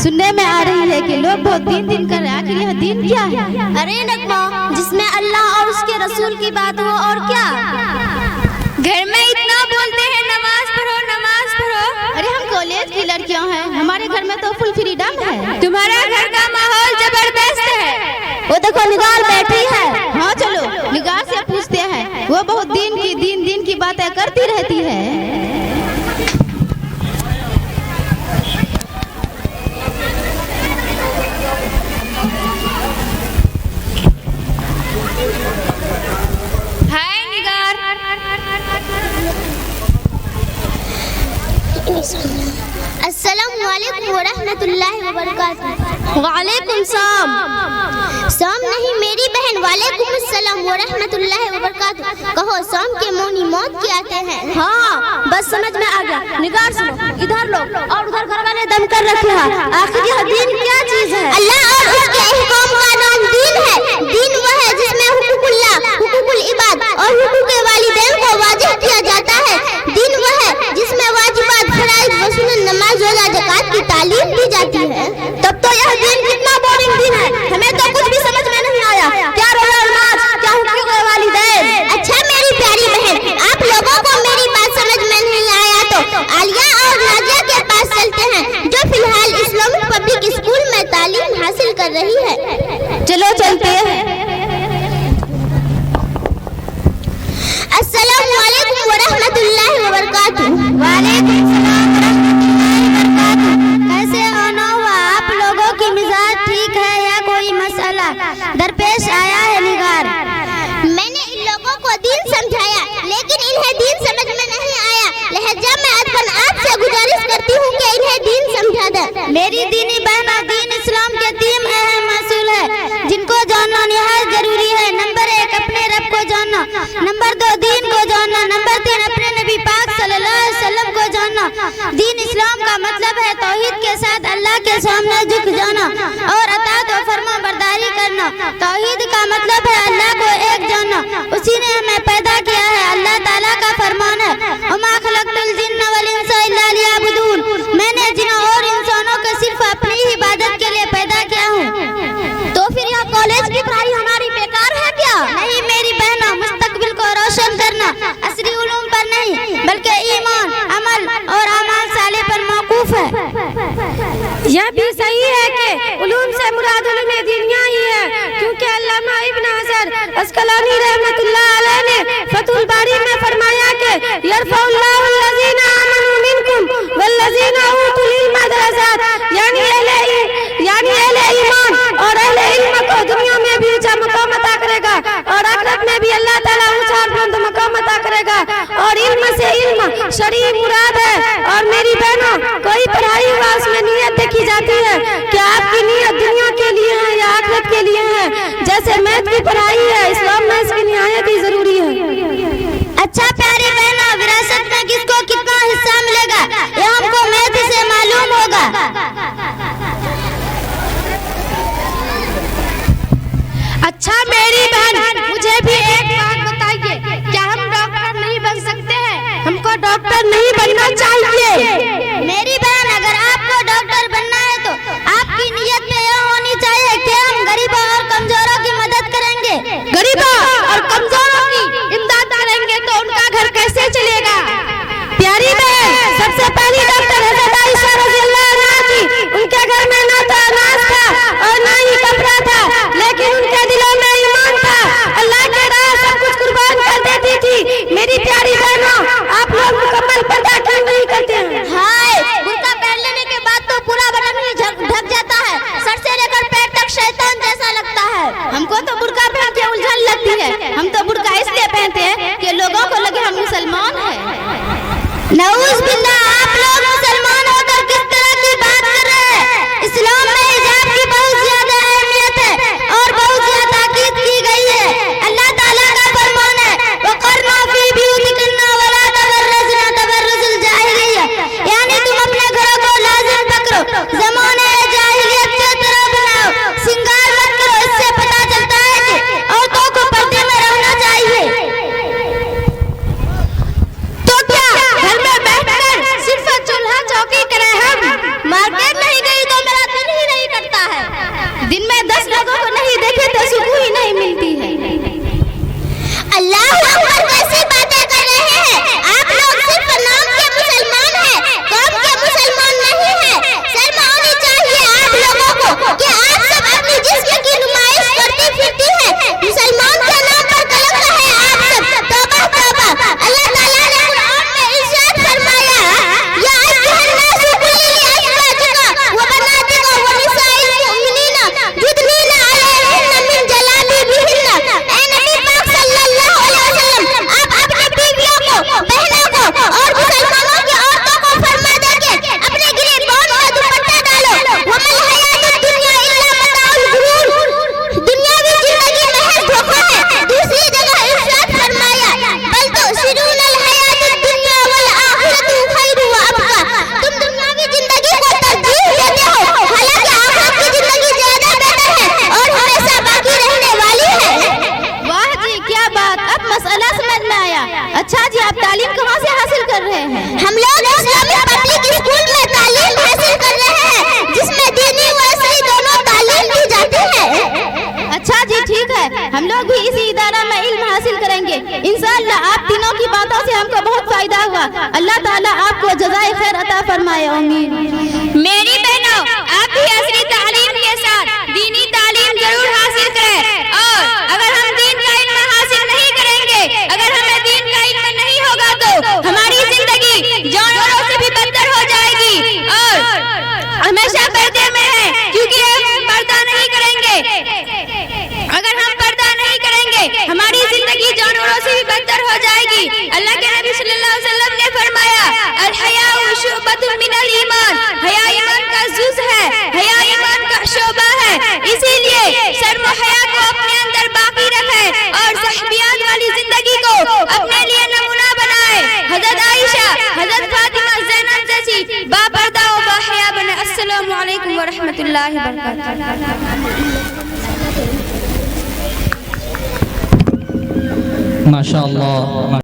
सुनने में आ रही है कि लोग बहुत दिन दिन कर रहे हैं, आखिर यह दिन क्या है? अरे नगमा, जिसमें अल्लाह और उसके रसूल की बात हो और क्या। घर में इतना बोलते हैं नमाज पढ़ो नमाज पढ़ो। अरे हम कॉलेज की लड़कियां हैं, हमारे घर में तो फुल फ्रीडम है। तुम्हारा घर का माहौल जबरदस्त है। वो देखो निगार बैठी है। हाँ चलो निगार से पूछते हैं, वो बहुत दिन की बातें करती रहती है। हाय निगार। अस्सलामु अलैकुम वरहमतुल्लाहि वबरकातुहू। वालेकुम सलाम। साम नहीं मेरी बहन, वालेकुम अस्सलाम वरहमतुल्लाहि वबरकातुहू। कहो साम के मौनी मौत के आते हैं। हाँ बस समझ में आ गया। निगार सुनो, इधर लो और उधर घर वाले दम कर रखे हैं। आखिर यह दिन क्या चीज है? अल्लाह और उसके अहकाम का नाम दीन है। दीन वह है जिसमें हुकूकुल्लाह, हुकूकुल इबाद और हुकूक वालिदैन को वाजिब किया जाता है। दीन वह है जिसमें वाजिबात, फराइज व सुन्नत, नमाज, रोजा, ज़कात की तालीम दी जाती है। तब तो यह दिन कितना बोरिंग दिन है, हमें तो कुछ भी समझ में नहीं आया। क्या रोजा नमाज, क्या हुकूक वालिदैन। अच्छा मेरी प्यारी बहन, आप लोगों को मेरी बात समझ में नहीं आया तो आलिया और नाजिया के पास चलते हैं, जो फिलहाल इस्लामिक पब्लिक स्कूल में तालीम हासिल कर रही है। चलो चलते हैं। अस्सलामु अलैकुम वरहमतुल्लाहि वबरकातुहू। वालेकुम सलाम वरहमतुल्लाहि वबरकातुहू। कैसे आना हुआ? आप लोगों की मिजाज ठीक है या कोई मसला दरपेश आया है? निगार, मैंने इन लोगों को दीन समझाया, लेकिन इन्हें दीन समझ में नहीं आया। लहजा मैं अदबन आपसे गुजारिश करती हूँ कि इन्हें दीन समझा दें। मेरी दीनी बहना, दीन इस्लाम के 3 अहम असूल है जिनको जानना निहायत जरूरी है। नंबर 1 अपने रब को जानना, नंबर 2 दीन को जानना, नंबर 3 अपने नबी पाक सल्लल्लाहु अलैहि वसल्लम को जानना। दीन इस्लाम का मतलब है तौहीद के साथ अल्लाह के सामने झुक जाना और अताअत व फरमाबरदारी करना। तौहीद का मतलब है अल्लाह को एक जानना, उसी ने हमें पैदा किया है। अल्लाह ताला का फरमान है, वमा खलक़तुल जिन्ना वल इंसा इल्ला लियअबुदून। मैंने जिन्नों और इंसानों को सिर्फ अपनी ही इबादत के लिए पैदा किया हूँ। तो फिर यह कॉलेज की पढ़ाई हमारी बेकार है क्या? नहीं मेरी बहना, मुस्तकबिल को रोशन करना असली उलूम पर नहीं बल्कि ईमान, अमल और अमाल साले पर मौकूफ है। यह भी सही है कि उलूम से मुराद उलूम दीनिया ही है, क्योंकि अल्लामा इब्न हजर अस्कलानी रहमतुल्लाह अलैह ने फतहुल बारी में फरमाया कि यरफउल्लाहु अल्लज़ीना आमनू मिनकुम वल्लज़ीना ऊतुल इल्म दरजात। यानी अहले ईमान और अहले इल्म को दुनिया में भी ऊंचा मकाम अता करेगा और आखिरत में भी अल्लाह ताला ऊंचा और बुलंद मकाम अता करेगा। और इल्म से इल्म शरई मुराद है। और मेरी बहनों, कोई पढ़ाई हुआ उसमें नियत देखी जाती है कि आपकी नियत दुनिया के लिए है या आखिरत के लिए है। जैसे मैथ की पढ़ाई है, इस्लाम में इसकी निहायत ही जरूरी है। अच्छा प्यारी बहना, विरासत में किसको कितना हिस्सा मिलेगा ये हमको मैथ से मालूम होगा। अच्छा मेरी बहन, मुझे भी एक बात बताइए, क्या हम डॉक्टर नहीं बन सकते हैं? हमको डॉक्टर नहीं बनना चाहिए। मेरी बहन, अगर आपको डॉक्टर बनना है तो आपकी नियत में यह होनी चाहिए कि हम गरीबों और कमजोरों की मदद करेंगे। गरीबों और कमजोरों की इमदाद करेंगे तो उनका घर कैसे चलेगा? प्यारी बहन, सबसे पहली डॉक्टर हज़रत आयशा रज़ियल्लाहु अन्हा थी। उनके घर में ना तो अनाज था और ना ही कपड़ा था, लेकिन उनके दिलों में ईमान था। अल्लाह के राह सब कुछ कुर्बान कर देती थी। मेरी प्यारी बहनों, आप लोग मुकम्मल पर्दा क्यों नहीं करते हैं? हाय, बुर्का पहन लेने के बाद तो पूरा बदन ही ढक जाता है, सर से लेकर पैर तक शैतान जैसा लगता है। हमको तो बुर्का पहन के उलझन लगती है। हम तो बुर्का इसलिए पहनते हैं कि लोगों को लगे हम मुसलमान हैं। नऊज़ बिल्लाह, आप लोग मुसलमान होकर किस तरह की बात कर रहे हैं? इस्लाम में हिजाब की बहुत ज्यादा अहमियत है और बहुत ज्यादा ताकीद की गई है। अल्लाह ताला का फरमान है, वक़रना फी बुयूतिकुन्ना वला तबर्रजना तबर्रुजुल जाहिलिय्या। यानी तुम अपने घरों को लाज़िम पकड़ो, ज़माने जाहिलियत की तरह बनाओ, सिंगार मत करो। इससे पता चलता है कि औरतों को पर्दे में रहना चाहिए। तो क्या घर में बैठकर सिर्फ है, हम लोग भी इसी इदारा में इल्म हासिल करेंगे। इंशाअल्लाह आप तीनों की बातों से हमको बहुत फायदा हुआ। अल्लाह ताला आपको जज़ाए खैर अता फरमाए। आमीन। मेरी बहनों, आप भी असली तालीम के साथ दीनी तालीम जरूर हासिल करें। और अगर हम दीन का इल्म हासिल नहीं करेंगे, अगर हमें दीन का इल्म नहीं होगा तो हमारी जिंदगी जानवरों से भी बदतर हो जाएगी और हमेशा पर्दे में है, क्योंकि हम पर्दा नहीं करेंगे। अगर हम पर्दा नहीं करेंगे हमारी जिंदगी जानवरों से भी बदतर हो जाएगी। अल्लाह के नबी सल्लल्लाहु अलैहि वसल्लम ने फरमाया, अल हयाउ शुअबतुन मिनल ईमान, हया ईमान का जुज़ है, हया ईमान का शोबा है। इसीलिए शर्म और हया को अपने अंदर बाकी रखें और सहबियात वाली जिंदगी को अपने लिए नमूना बनाए। हजरत आयशा, हजरत फातिमा, ज़ैनब जैसी बापर्दा और बाहया बने। अस्सलामु अलैकुम व रहमतुल्लाहि व बरकातहू। माशाअल्लाह।